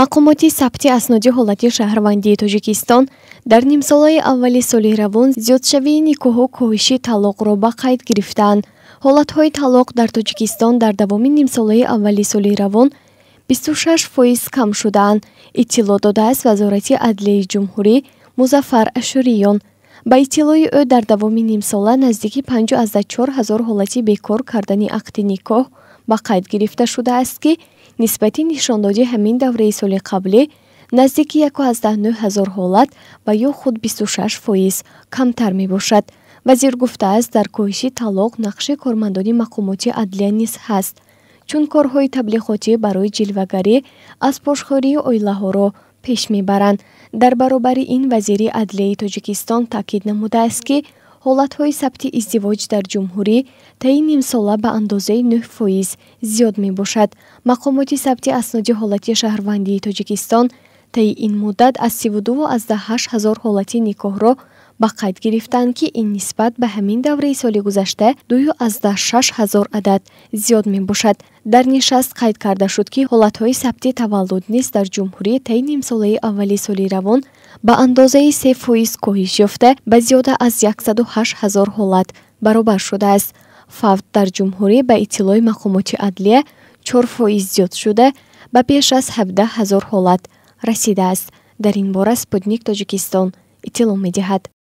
мақомоти сабти асноди ҳолати шаҳрвандии Тоҷикистон дар нимсолаи аввали соли равон зиёдшавии никоҳу коҳиши талоқро ба қайд гирифтаанд. ҳолатҳои талоқ дар Тоҷикистон дар давоми нимсолаи аввали соли равон 26% кам шудаанд, иттилоъ додааст Вазорати Адлияи Ҷумҳурӣ Музаффар Ашуриён. ба иттилои ӯ дар давоми нимсола наздики 54 000 ҳолати бекор кардани ақди никоҳ ба қайд гирифта шудааст, ки нисбати нишондоди ҳамин давраи соли қаблӣ наздики 19 000 ҳолат ва ё худ 26% камтар мебошад. вазир гуфтааст, дар коҳиши талоқ нақши кормандони мақомоти адлия низ ҳаст, чун корҳои таблиғотӣ барои ҷилвагарӣ аз пошхӯрии оилаҳоро пеш мебаранд. дар баробари ин вазири адлияи Тоҷикистон таъкид намудааст, ки ҳолатҳои сабти издивоҷ дар ҷумҳурӣ таи нимсола ба андозаи 9% зиёд мебошад. мақомоти сабти асноди ҳолати шаҳрвандии Тоҷикистон таи ин муддат аз 32,8 000 ҳолати никоҳро ба қайд гирифтанд, ки ин нисбат ба ҳамин давраи соли гузашта 2,6 000 адад зиёд мебошад. дар нишаст қайд карда шуд, ки ҳолатҳои сабти таваллуд низ дар ҷумҳурӣ таи нимсолаи аввали соли равон ба андозаи 3% коҳиш ёфта ба зиёда аз 108 000 ҳолат баробар шудааст. фавт дар ҷумҳурӣ ба иттилои мақомоти адлия 4% зиёд шуда ба беш аз 17 000 ҳолат расидааст. дар ин бора Спутник Тоҷикистон иттилоъ медиҳад.